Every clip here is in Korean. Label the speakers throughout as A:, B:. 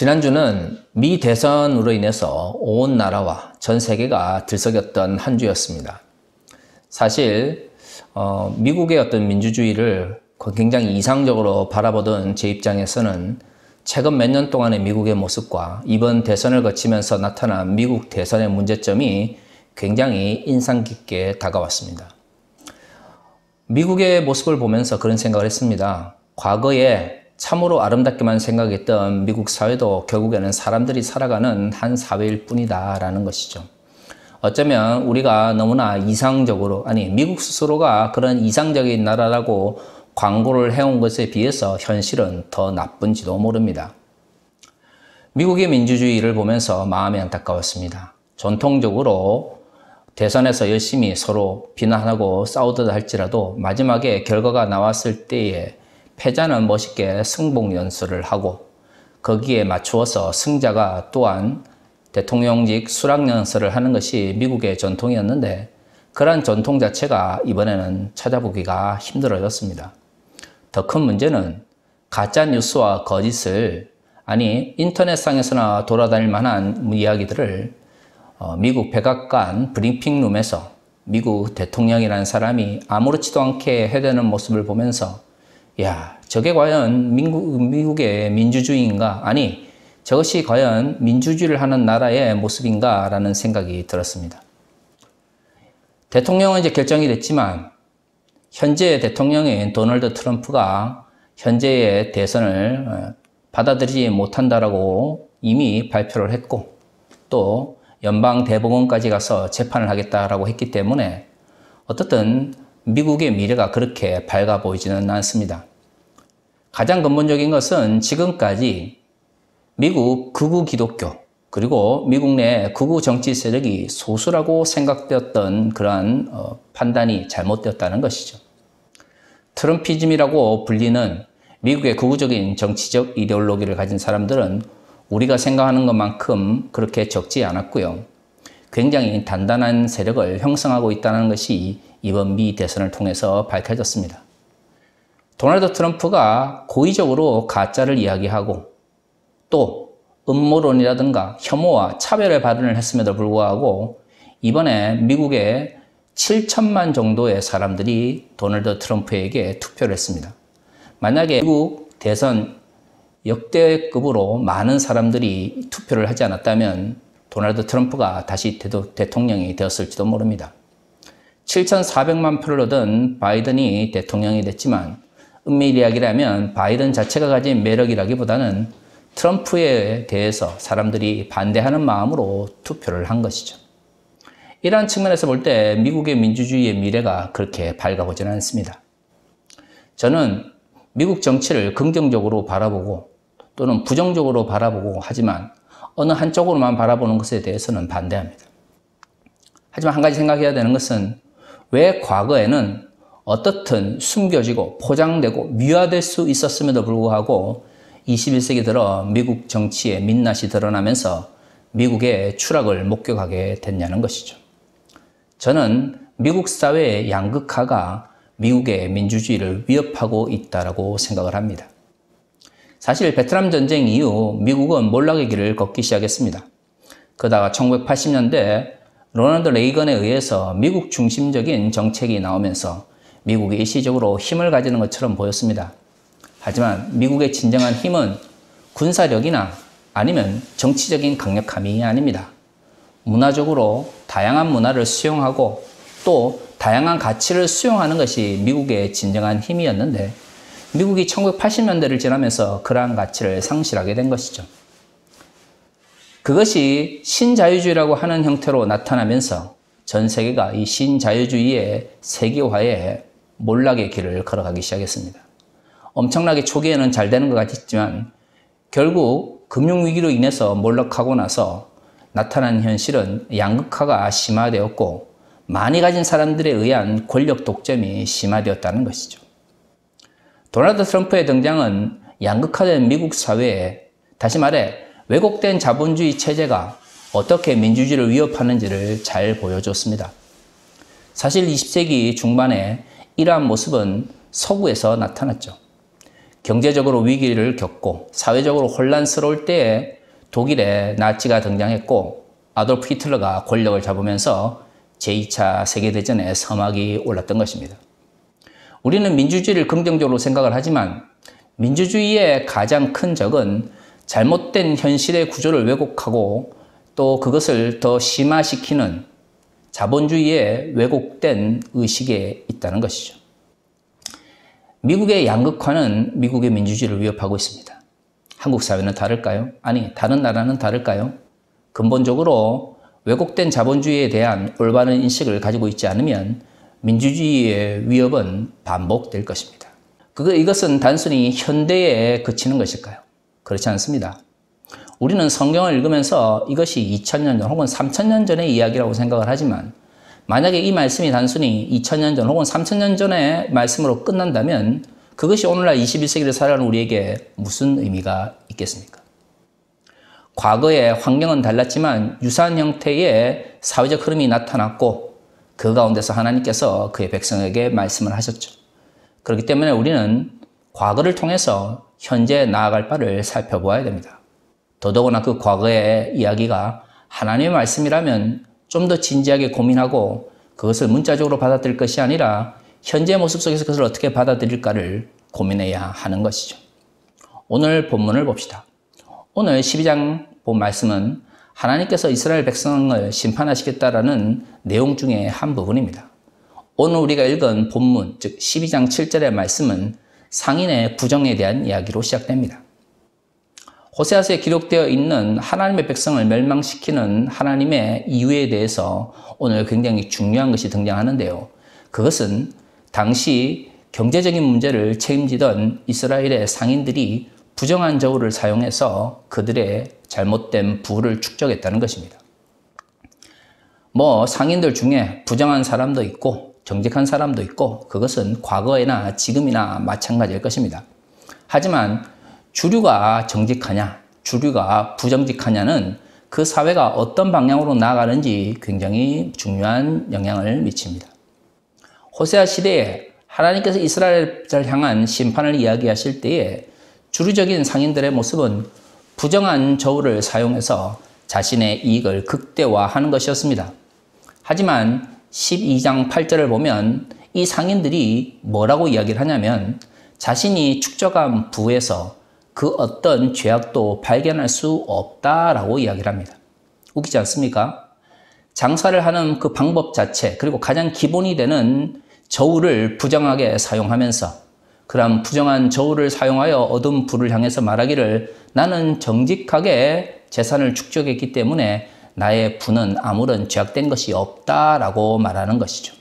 A: 지난주는 미 대선으로 인해서 온 나라와 전 세계가 들썩였던 한 주였습니다. 사실 미국의 어떤 민주주의를 굉장히 이상적으로 바라보던 제 입장에서는 최근 몇 년 동안의 미국의 모습과 이번 대선을 거치면서 나타난 미국 대선의 문제점이 굉장히 인상 깊게 다가왔습니다. 미국의 모습을 보면서 그런 생각을 했습니다. 과거에 참으로 아름답게만 생각했던 미국 사회도 결국에는 사람들이 살아가는 한 사회일 뿐이다 라는 것이죠. 어쩌면 우리가 너무나 이상적으로, 미국 스스로가 그런 이상적인 나라라고 광고를 해온 것에 비해서 현실은 더 나쁜지도 모릅니다. 미국의 민주주의를 보면서 마음이 안타까웠습니다. 전통적으로 대선에서 열심히 서로 비난하고 싸우듯 할지라도 마지막에 결과가 나왔을 때에 패자는 멋있게 승복 연설을 하고 거기에 맞추어서 승자가 또한 대통령직 수락 연설을 하는 것이 미국의 전통이었는데 그러한 전통 자체가 이번에는 찾아보기가 힘들어졌습니다. 더 큰 문제는 가짜 뉴스와 거짓을 인터넷상에서나 돌아다닐 만한 이야기들을 미국 백악관 브리핑룸에서 미국 대통령이라는 사람이 아무렇지도 않게 해대는 모습을 보면서 저게 과연 미국의 민주주의인가? 저것이 과연 민주주의를 하는 나라의 모습인가? 라는 생각이 들었습니다. 대통령은 이제 결정이 됐지만 현재 대통령인 도널드 트럼프가 현재의 대선을 받아들이지 못한다라고 이미 발표를 했고 또 연방 대법원까지 가서 재판을 하겠다라고 했기 때문에 어떻든 미국의 미래가 그렇게 밝아 보이지는 않습니다. 가장 근본적인 것은 지금까지 미국 극우 기독교 그리고 미국 내 극우 정치 세력이 소수라고 생각되었던 그러한 판단이 잘못되었다는 것이죠. 트럼피즘이라고 불리는 미국의 극우적인 정치적 이데올로기를 가진 사람들은 우리가 생각하는 것만큼 그렇게 적지 않았고요. 굉장히 단단한 세력을 형성하고 있다는 것이 이번 미 대선을 통해서 밝혀졌습니다. 도널드 트럼프가 고의적으로 가짜를 이야기하고 또 음모론이라든가 혐오와 차별의 발언을 했음에도 불구하고 이번에 미국의 7천만 정도의 사람들이 도널드 트럼프에게 투표를 했습니다. 만약에 미국 대선 역대급으로 많은 사람들이 투표를 하지 않았다면 도널드 트럼프가 다시 대통령이 되었을지도 모릅니다. 7,400만 표를 얻은 바이든이 대통령이 됐지만 은밀 이야기라면 바이든 자체가 가진 매력이라기보다는 트럼프에 대해서 사람들이 반대하는 마음으로 투표를 한 것이죠. 이러한 측면에서 볼 때 미국의 민주주의의 미래가 그렇게 밝아보지는 않습니다. 저는 미국 정치를 긍정적으로 바라보고 또는 부정적으로 바라보고 하지만 어느 한쪽으로만 바라보는 것에 대해서는 반대합니다. 하지만 한 가지 생각해야 되는 것은 왜 과거에는 어떻든 숨겨지고 포장되고 미화될 수 있었음에도 불구하고 21세기 들어 미국 정치의 민낯이 드러나면서 미국의 추락을 목격하게 됐냐는 것이죠. 저는 미국 사회의 양극화가 미국의 민주주의를 위협하고 있다고 생각을 합니다. 사실 베트남 전쟁 이후 미국은 몰락의 길을 걷기 시작했습니다. 그러다가 1980년대 로널드 레이건에 의해서 미국 중심적인 정책이 나오면서 미국이 일시적으로 힘을 가지는 것처럼 보였습니다. 하지만 미국의 진정한 힘은 군사력이나 아니면 정치적인 강력함이 아닙니다. 문화적으로 다양한 문화를 수용하고 또 다양한 가치를 수용하는 것이 미국의 진정한 힘이었는데 미국이 1980년대를 지나면서 그러한 가치를 상실하게 된 것이죠. 그것이 신자유주의라고 하는 형태로 나타나면서 전 세계가 이 신자유주의의 세계화에 몰락의 길을 걸어가기 시작했습니다. 엄청나게 초기에는 잘 되는 것 같았지만 결국 금융위기로 인해서 몰락하고 나서 나타난 현실은 양극화가 심화되었고 많이 가진 사람들에 의한 권력 독점이 심화되었다는 것이죠. 도널드 트럼프의 등장은 양극화된 미국 사회에 다시 말해 왜곡된 자본주의 체제가 어떻게 민주주의를 위협하는지를 잘 보여줬습니다. 사실 20세기 중반에 이러한 모습은 서구에서 나타났죠. 경제적으로 위기를 겪고 사회적으로 혼란스러울 때에 독일에 나치가 등장했고 아돌프 히틀러가 권력을 잡으면서 제2차 세계대전에 서막이 올랐던 것입니다. 우리는 민주주의를 긍정적으로 생각을 하지만 민주주의의 가장 큰 적은 잘못된 현실의 구조를 왜곡하고 또 그것을 더 심화시키는 자본주의의 왜곡된 의식에 있다는 것이죠. 미국의 양극화는 미국의 민주주의를 위협하고 있습니다. 한국 사회는 다를까요? 아니, 다른 나라는 다를까요? 근본적으로 왜곡된 자본주의에 대한 올바른 인식을 가지고 있지 않으면 민주주의의 위협은 반복될 것입니다. 이것은 단순히 현대에 그치는 것일까요? 그렇지 않습니다. 우리는 성경을 읽으면서 이것이 2000년 전 혹은 3000년 전의 이야기라고 생각을 하지만 만약에 이 말씀이 단순히 2000년 전 혹은 3000년 전의 말씀으로 끝난다면 그것이 오늘날 21세기를 살아가는 우리에게 무슨 의미가 있겠습니까? 과거의 환경은 달랐지만 유사한 형태의 사회적 흐름이 나타났고 그 가운데서 하나님께서 그의 백성에게 말씀을 하셨죠. 그렇기 때문에 우리는 과거를 통해서 현재에 나아갈 바를 살펴보아야 됩니다. 더더구나 그 과거의 이야기가 하나님의 말씀이라면 좀 더 진지하게 고민하고 그것을 문자적으로 받아들일 것이 아니라 현재 모습 속에서 그것을 어떻게 받아들일까를 고민해야 하는 것이죠. 오늘 본문을 봅시다. 오늘 12장 본 말씀은 하나님께서 이스라엘 백성을 심판하시겠다라는 내용 중에 한 부분입니다. 오늘 우리가 읽은 본문, 즉 12장 7절의 말씀은 상인의 부정에 대한 이야기로 시작됩니다. 호세아서에 기록되어 있는 하나님의 백성을 멸망시키는 하나님의 이유에 대해서 오늘 굉장히 중요한 것이 등장하는데요. 그것은 당시 경제적인 문제를 책임지던 이스라엘의 상인들이 부정한 저울을 사용해서 그들의 잘못된 부를 축적했다는 것입니다. 상인들 중에 부정한 사람도 있고 정직한 사람도 있고 그것은 과거에나 지금이나 마찬가지일 것입니다. 하지만 주류가 정직하냐, 주류가 부정직하냐는 그 사회가 어떤 방향으로 나아가는지 굉장히 중요한 영향을 미칩니다. 호세아 시대에 하나님께서 이스라엘을 향한 심판을 이야기하실 때에 주류적인 상인들의 모습은 부정한 저울을 사용해서 자신의 이익을 극대화하는 것이었습니다. 하지만 12장 8절을 보면 이 상인들이 뭐라고 이야기를 하냐면 자신이 축적한 부에서 그 어떤 죄악도 발견할 수 없다라고 이야기를 합니다. 웃기지 않습니까? 장사를 하는 그 방법 자체 그리고 가장 기본이 되는 저울을 부정하게 사용하면서 그런 부정한 저울을 사용하여 얻은 부를 향해서 말하기를 나는 정직하게 재산을 축적했기 때문에 나의 부는 아무런 죄악된 것이 없다라고 말하는 것이죠.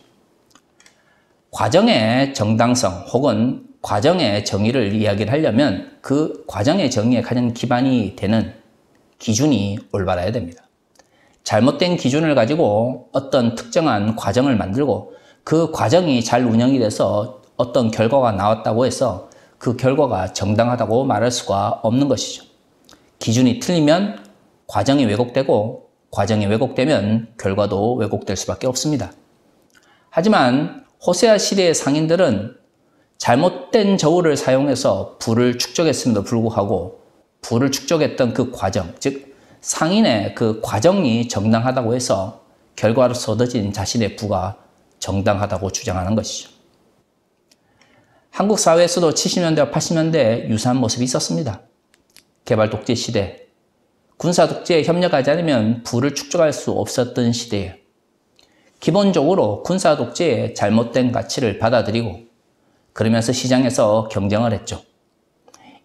A: 과정의 정당성 혹은 과정의 정의를 이야기를 하려면 그 과정의 정의에 가장 기반이 되는 기준이 올바라야 됩니다. 잘못된 기준을 가지고 어떤 특정한 과정을 만들고 그 과정이 잘 운영이 돼서 어떤 결과가 나왔다고 해서 그 결과가 정당하다고 말할 수가 없는 것이죠. 기준이 틀리면 과정이 왜곡되고 과정이 왜곡되면 결과도 왜곡될 수밖에 없습니다. 하지만 호세아 시대의 상인들은 잘못된 저울을 사용해서 부를 축적했음에도 불구하고 부를 축적했던 그 과정, 즉 상인의 그 과정이 정당하다고 해서 결과로서 얻어진 자신의 부가 정당하다고 주장하는 것이죠. 한국 사회에서도 70년대와 80년대에 유사한 모습이 있었습니다. 개발 독재 시대, 군사 독재에 협력하지 않으면 부를 축적할 수 없었던 시대에 기본적으로 군사 독재의 잘못된 가치를 받아들이고 그러면서 시장에서 경쟁을 했죠.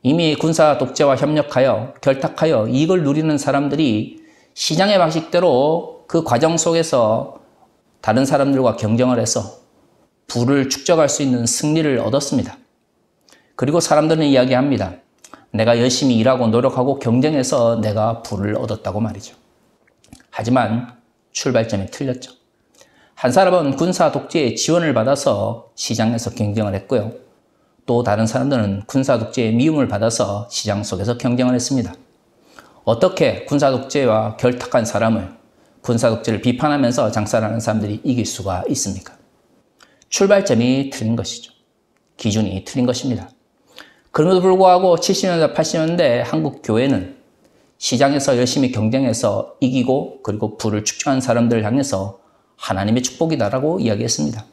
A: 이미 군사 독재와 협력하여 결탁하여 이익을 누리는 사람들이 시장의 방식대로 그 과정 속에서 다른 사람들과 경쟁을 해서 부를 축적할 수 있는 승리를 얻었습니다. 그리고 사람들은 이야기합니다. 내가 열심히 일하고 노력하고 경쟁해서 내가 부를 얻었다고 말이죠. 하지만 출발점이 틀렸죠. 한 사람은 군사 독재의 지원을 받아서 시장에서 경쟁을 했고요. 또 다른 사람들은 군사 독재의 미움을 받아서 시장 속에서 경쟁을 했습니다. 어떻게 군사 독재와 결탁한 사람을 군사 독재를 비판하면서 장사를 하는 사람들이 이길 수가 있습니까? 출발점이 틀린 것이죠. 기준이 틀린 것입니다. 그럼에도 불구하고 70년대, 80년대 한국 교회는 시장에서 열심히 경쟁해서 이기고 그리고 부를 축적한 사람들을 향해서 하나님의 축복이다라고 이야기했습니다.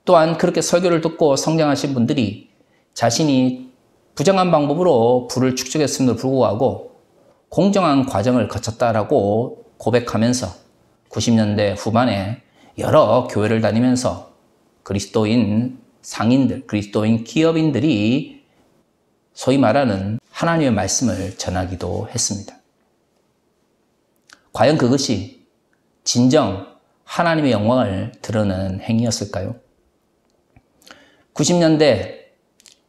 A: 또한 그렇게 설교를 듣고 성장하신 분들이 자신이 부정한 방법으로 부를 축적했음에도 불구하고 공정한 과정을 거쳤다라고 고백하면서 90년대 후반에 여러 교회를 다니면서 그리스도인 상인들, 그리스도인 기업인들이 소위 말하는 하나님의 말씀을 전하기도 했습니다. 과연 그것이 진정 하나님의 영광을 드러내는 행위였을까요? 90년대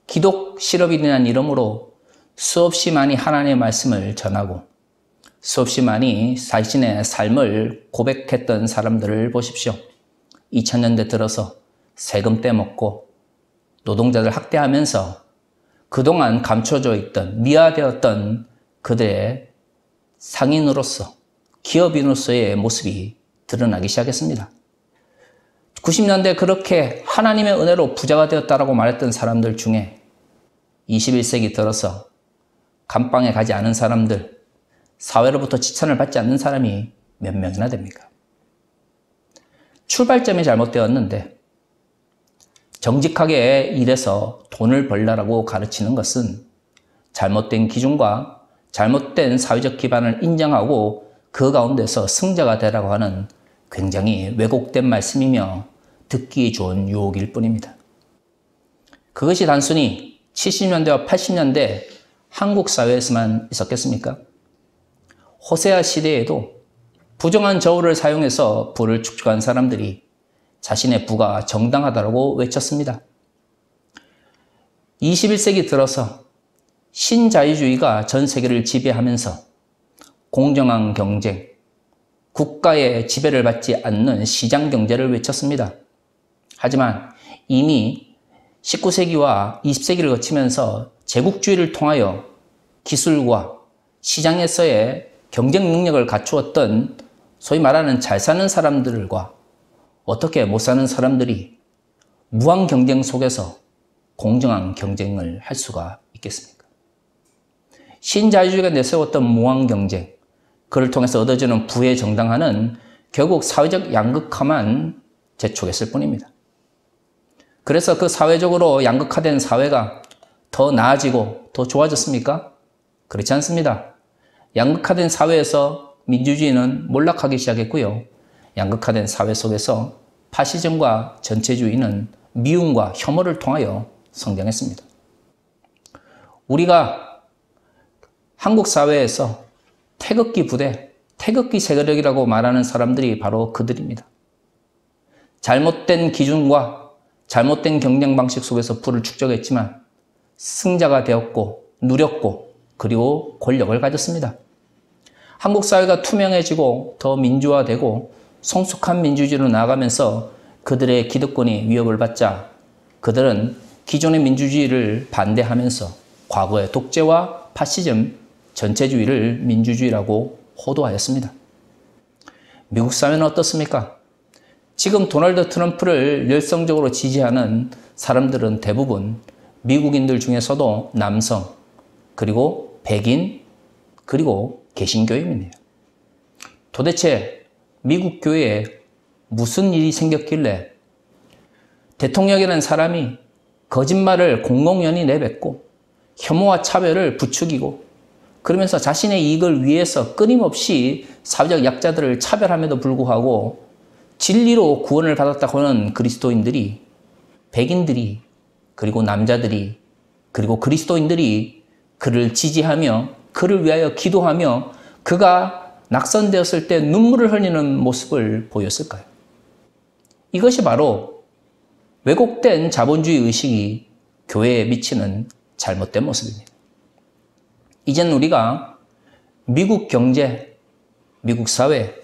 A: 기독 실업인이라는 이름으로 수없이 많이 하나님의 말씀을 전하고 수없이 많이 자신의 삶을 고백했던 사람들을 보십시오. 2000년대 들어서 세금 떼먹고 노동자들 학대하면서 그동안 감춰져 있던 미화되었던 그들의 상인으로서 기업인으로서의 모습이 드러나기 시작했습니다. 90년대 그렇게 하나님의 은혜로 부자가 되었다라고 말했던 사람들 중에 21세기 들어서 감방에 가지 않은 사람들, 사회로부터 지탄을 받지 않는 사람이 몇 명이나 됩니까? 출발점이 잘못되었는데 정직하게 일해서 돈을 벌라라고 가르치는 것은 잘못된 기준과 잘못된 사회적 기반을 인정하고 그 가운데서 승자가 되라고 하는 굉장히 왜곡된 말씀이며 듣기 좋은 유혹일 뿐입니다. 그것이 단순히 70년대와 80년대 한국 사회에서만 있었겠습니까? 호세아 시대에도 부정한 저울을 사용해서 부를 축적한 사람들이 자신의 부가 정당하다고 외쳤습니다. 21세기 들어서 신자유주의가 전 세계를 지배하면서 공정한 경쟁, 국가의 지배를 받지 않는 시장 경제를 외쳤습니다. 하지만 이미 19세기와 20세기를 거치면서 제국주의를 통하여 기술과 시장에서의 경쟁 능력을 갖추었던 소위 말하는 잘 사는 사람들과 어떻게 못 사는 사람들이 무한 경쟁 속에서 공정한 경쟁을 할 수가 있겠습니까? 신자유주의가 내세웠던 무한 경쟁, 그를 통해서 얻어지는 부의 정당화는 결국 사회적 양극화만 재촉했을 뿐입니다. 그래서 그 사회적으로 양극화된 사회가 더 나아지고 더 좋아졌습니까? 그렇지 않습니다. 양극화된 사회에서 민주주의는 몰락하기 시작했고요. 양극화된 사회 속에서 파시즘과 전체주의는 미움과 혐오를 통하여 성장했습니다. 우리가 한국 사회에서 태극기 부대, 태극기 세력이라고 말하는 사람들이 바로 그들입니다. 잘못된 기준과 잘못된 경쟁 방식 속에서 부를 축적했지만 승자가 되었고 누렸고 그리고 권력을 가졌습니다. 한국 사회가 투명해지고 더 민주화되고 성숙한 민주주의로 나아가면서 그들의 기득권이 위협을 받자 그들은 기존의 민주주의를 반대하면서 과거의 독재와 파시즘, 전체주의를 민주주의라고 호도하였습니다. 미국 사회는 어떻습니까? 지금 도널드 트럼프를 열성적으로 지지하는 사람들은 대부분 미국인들 중에서도 남성, 그리고 백인, 그리고 개신교인입니다. 도대체 미국 교회에 무슨 일이 생겼길래 대통령이라는 사람이 거짓말을 공공연히 내뱉고 혐오와 차별을 부추기고 그러면서 자신의 이익을 위해서 끊임없이 사회적 약자들을 차별함에도 불구하고 진리로 구원을 받았다고 하는 그리스도인들이, 백인들이, 그리고 남자들이, 그리고 그리스도인들이 그를 지지하며 그를 위하여 기도하며 그가 낙선되었을 때 눈물을 흘리는 모습을 보였을까요? 이것이 바로 왜곡된 자본주의 의식이 교회에 미치는 잘못된 모습입니다. 이제는 우리가 미국 경제, 미국 사회,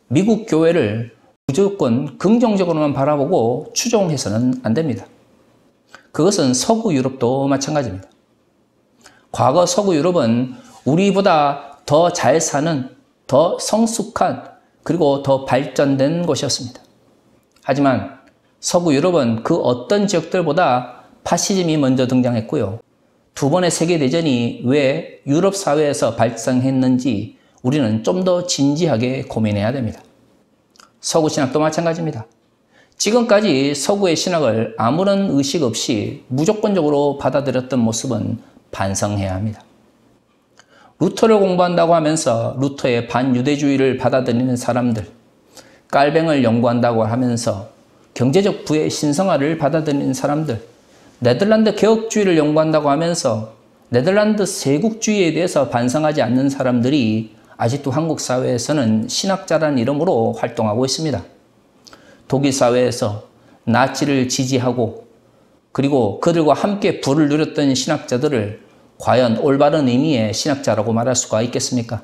A: 미국 교회를 무조건 긍정적으로만 바라보고 추종해서는 안 됩니다. 그것은 서구 유럽도 마찬가지입니다. 과거 서구 유럽은 우리보다 더 잘 사는, 더 성숙한, 그리고 더 발전된 곳이었습니다. 하지만 서구 유럽은 그 어떤 지역들보다 파시즘이 먼저 등장했고요. 두 번의 세계대전이 왜 유럽 사회에서 발생했는지 우리는 좀 더 진지하게 고민해야 됩니다. 서구 신학도 마찬가지입니다. 지금까지 서구의 신학을 아무런 의식 없이 무조건적으로 받아들였던 모습은 반성해야 합니다. 루터를 공부한다고 하면서 루터의 반유대주의를 받아들이는 사람들, 깔뱅을 연구한다고 하면서 경제적 부의 신성화를 받아들이는 사람들, 네덜란드 개혁주의를 연구한다고 하면서 네덜란드 세국주의에 대해서 반성하지 않는 사람들이 아직도 한국 사회에서는 신학자라는 이름으로 활동하고 있습니다. 독일 사회에서 나치를 지지하고 그리고 그들과 함께 부를 누렸던 신학자들을 과연 올바른 의미의 신학자라고 말할 수가 있겠습니까?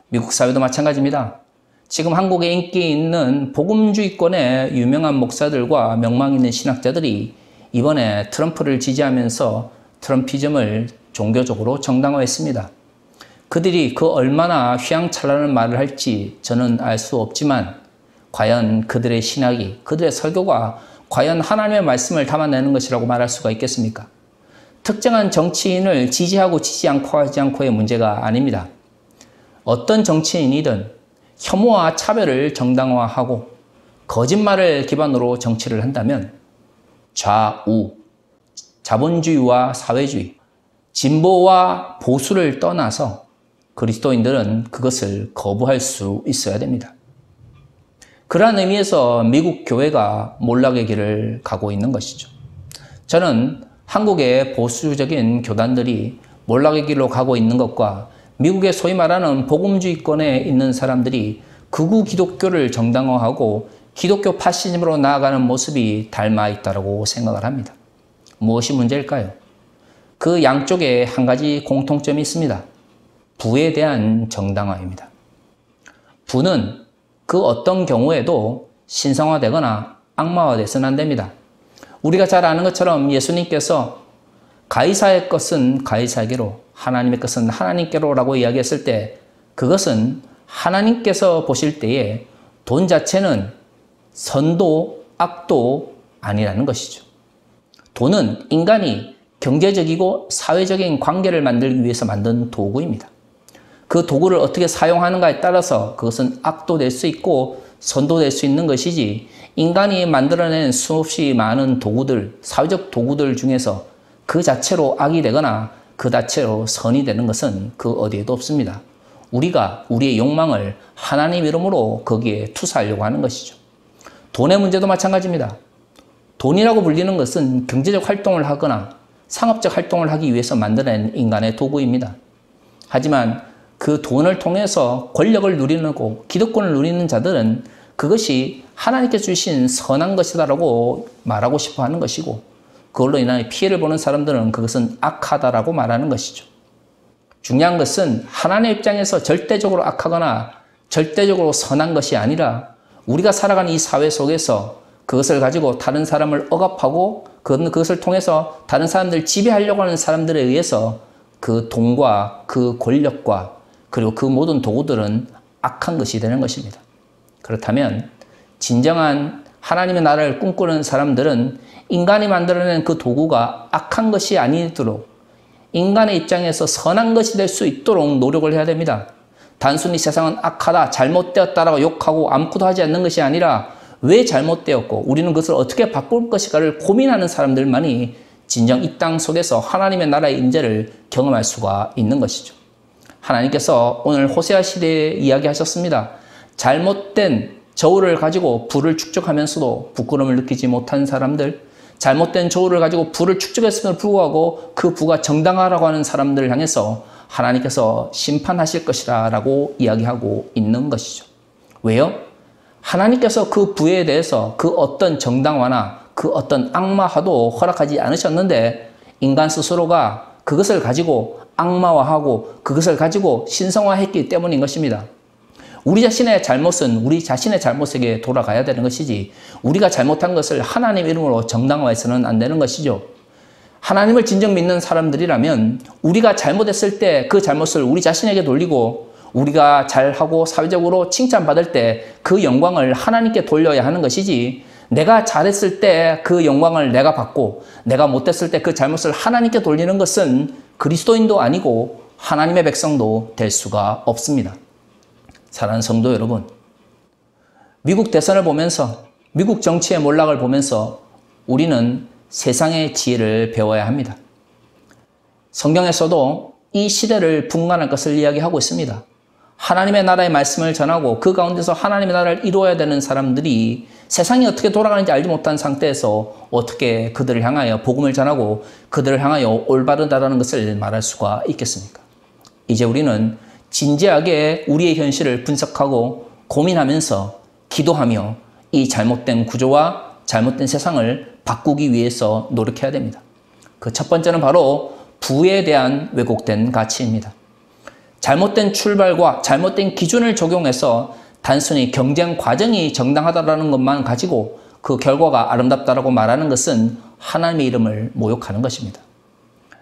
A: 미국 사회도 마찬가지입니다. 지금 한국에 인기 있는 복음주의권의 유명한 목사들과 명망 있는 신학자들이 이번에 트럼프를 지지하면서 트럼피즘을 종교적으로 정당화했습니다. 그들이 그 얼마나 휘황찬란한 말을 할지 저는 알 수 없지만 과연 그들의 신학이, 그들의 설교가 과연 하나님의 말씀을 담아내는 것이라고 말할 수가 있겠습니까? 특정한 정치인을 지지하고 지지 않고 하지 않고의 문제가 아닙니다. 어떤 정치인이든 혐오와 차별을 정당화하고 거짓말을 기반으로 정치를 한다면 좌우, 자본주의와 사회주의, 진보와 보수를 떠나서 그리스도인들은 그것을 거부할 수 있어야 됩니다. 그러한 의미에서 미국 교회가 몰락의 길을 가고 있는 것이죠. 저는 한국의 보수적인 교단들이 몰락의 길로 가고 있는 것과 미국의 소위 말하는 복음주의권에 있는 사람들이 극우 기독교를 정당화하고 기독교 파시즘으로 나아가는 모습이 닮아 있다고 생각을 합니다. 무엇이 문제일까요? 그 양쪽에 한 가지 공통점이 있습니다. 부에 대한 정당화입니다. 부는 그 어떤 경우에도 신성화되거나 악마화돼서는 안 됩니다. 우리가 잘 아는 것처럼 예수님께서 가이사의 것은 가이사에게로, 하나님의 것은 하나님께로라고 이야기했을 때 그것은 하나님께서 보실 때에 돈 자체는 선도, 악도 아니라는 것이죠. 돈은 인간이 경제적이고 사회적인 관계를 만들기 위해서 만든 도구입니다. 그 도구를 어떻게 사용하는가에 따라서 그것은 악도 될 수 있고 선도 될 수 있는 것이지, 인간이 만들어낸 수없이 많은 도구들, 사회적 도구들 중에서 그 자체로 악이 되거나 그 자체로 선이 되는 것은 그 어디에도 없습니다. 우리가 우리의 욕망을 하나님 이름으로 거기에 투사하려고 하는 것이죠. 돈의 문제도 마찬가지입니다. 돈이라고 불리는 것은 경제적 활동을 하거나 상업적 활동을 하기 위해서 만들어낸 인간의 도구입니다. 하지만 그 돈을 통해서 권력을 누리는 고 기득권을 누리는 자들은 그것이 하나님께 주신 선한 것이다라고 말하고 싶어 하는 것이고, 그걸로 인하여 피해를 보는 사람들은 그것은 악하다라고 말하는 것이죠. 중요한 것은 하나님의 입장에서 절대적으로 악하거나 절대적으로 선한 것이 아니라 우리가 살아가는 이 사회 속에서 그것을 가지고 다른 사람을 억압하고 그것을 통해서 다른 사람들을 지배하려고 하는 사람들에 의해서 그 돈과 그 권력과 그리고 그 모든 도구들은 악한 것이 되는 것입니다. 그렇다면 진정한 하나님의 나라를 꿈꾸는 사람들은 인간이 만들어낸 그 도구가 악한 것이 아니도록 인간의 입장에서 선한 것이 될 수 있도록 노력을 해야 됩니다. 단순히 세상은 악하다, 잘못되었다라고 욕하고 아무것도 하지 않는 것이 아니라 왜 잘못되었고 우리는 그것을 어떻게 바꿀 것인가를 고민하는 사람들만이 진정 이 땅 속에서 하나님의 나라의 임재를 경험할 수가 있는 것이죠. 하나님께서 오늘 호세아 시대에 이야기하셨습니다. 잘못된 저울을 가지고 불을 축적하면서도 부끄러움을 느끼지 못한 사람들, 잘못된 저울을 가지고 불을 축적했음에도 불구하고 그 부가 정당하라고 하는 사람들을 향해서 하나님께서 심판하실 것이라 라고 이야기하고 있는 것이죠. 왜요? 하나님께서 그 부에 대해서 그 어떤 정당화나 그 어떤 악마화도 허락하지 않으셨는데 인간 스스로가 그것을 가지고 악마화하고 그것을 가지고 신성화했기 때문인 것입니다. 우리 자신의 잘못은 우리 자신의 잘못에게 돌아가야 되는 것이지 우리가 잘못한 것을 하나님 이름으로 정당화해서는 안 되는 것이죠. 하나님을 진정 믿는 사람들이라면 우리가 잘못했을 때 그 잘못을 우리 자신에게 돌리고 우리가 잘하고 사회적으로 칭찬받을 때 그 영광을 하나님께 돌려야 하는 것이지 내가 잘했을 때 그 영광을 내가 받고 내가 못했을 때 그 잘못을 하나님께 돌리는 것은 그리스도인도 아니고 하나님의 백성도 될 수가 없습니다. 사랑하는 성도 여러분, 미국 대선을 보면서 미국 정치의 몰락을 보면서 우리는 세상의 지혜를 배워야 합니다. 성경에서도 이 시대를 분간할 것을 이야기하고 있습니다. 하나님의 나라의 말씀을 전하고 그 가운데서 하나님의 나라를 이루어야 되는 사람들이 세상이 어떻게 돌아가는지 알지 못한 상태에서 어떻게 그들을 향하여 복음을 전하고 그들을 향하여 올바르다라는 것을 말할 수가 있겠습니까? 이제 우리는 진지하게 우리의 현실을 분석하고 고민하면서 기도하며 이 잘못된 구조와 잘못된 세상을 바꾸기 위해서 노력해야 됩니다. 그 첫 번째는 바로 부에 대한 왜곡된 가치입니다. 잘못된 출발과 잘못된 기준을 적용해서 단순히 경쟁 과정이 정당하다는 것만 가지고 그 결과가 아름답다라고 말하는 것은 하나님의 이름을 모욕하는 것입니다.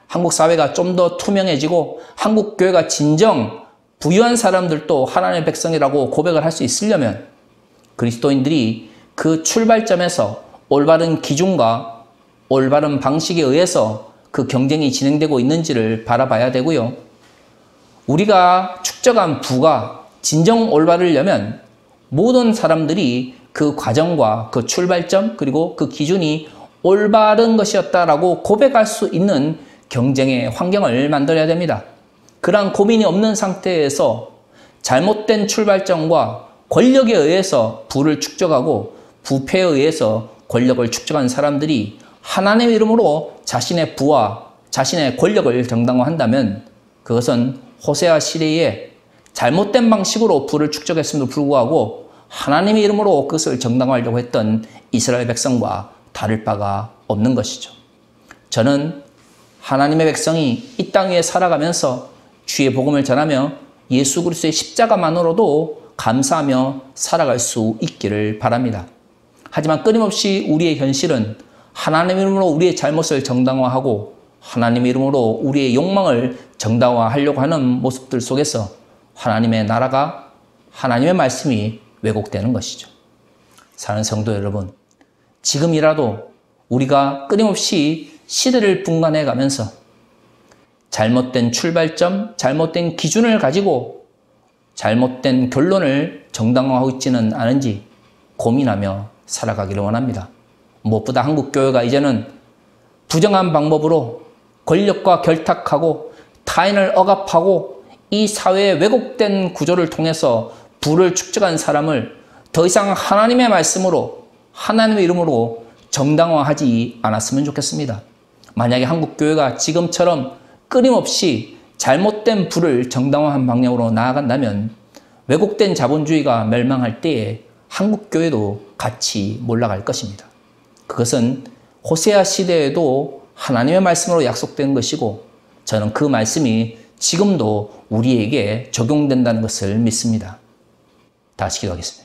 A: 한국 사회가 좀 더 투명해지고 한국 교회가 진정 부유한 사람들도 하나님의 백성이라고 고백을 할 수 있으려면 그리스도인들이 그 출발점에서 올바른 기준과 올바른 방식에 의해서 그 경쟁이 진행되고 있는지를 바라봐야 되고요. 우리가 축적한 부가 진정 올바르려면 모든 사람들이 그 과정과 그 출발점 그리고 그 기준이 올바른 것이었다라고 고백할 수 있는 경쟁의 환경을 만들어야 됩니다. 그러한 고민이 없는 상태에서 잘못된 출발점과 권력에 의해서 부를 축적하고 부패에 의해서 권력을 축적한 사람들이 하나님의 이름으로 자신의 부와 자신의 권력을 정당화한다면 그것은 호세아 시대에 잘못된 방식으로 부를 축적했음에도 불구하고 하나님의 이름으로 그것을 정당화하려고 했던 이스라엘 백성과 다를 바가 없는 것이죠. 저는 하나님의 백성이 이 땅 위에 살아가면서 주의 복음을 전하며 예수 그리스도의 십자가만으로도 감사하며 살아갈 수 있기를 바랍니다. 하지만 끊임없이 우리의 현실은 하나님의 이름으로 우리의 잘못을 정당화하고 하나님의 이름으로 우리의 욕망을 정당화하려고 하는 모습들 속에서 하나님의 나라가 하나님의 말씀이 왜곡되는 것이죠. 사랑하는 성도 여러분, 지금이라도 우리가 끊임없이 시대를 분간해 가면서 잘못된 출발점, 잘못된 기준을 가지고 잘못된 결론을 정당화하고 있지는 않은지 고민하며 살아가기를 원합니다. 무엇보다 한국교회가 이제는 부정한 방법으로 권력과 결탁하고 타인을 억압하고 이 사회의 왜곡된 구조를 통해서 부를 축적한 사람을 더 이상 하나님의 말씀으로 하나님의 이름으로 정당화하지 않았으면 좋겠습니다. 만약에 한국교회가 지금처럼 끊임없이 잘못된 부를 정당화한 방향으로 나아간다면 왜곡된 자본주의가 멸망할 때에 한국교회도 같이 몰락할 것입니다. 그것은 호세아 시대에도 하나님의 말씀으로 약속된 것이고 저는 그 말씀이 지금도 우리에게 적용된다는 것을 믿습니다. 다시 기도하겠습니다.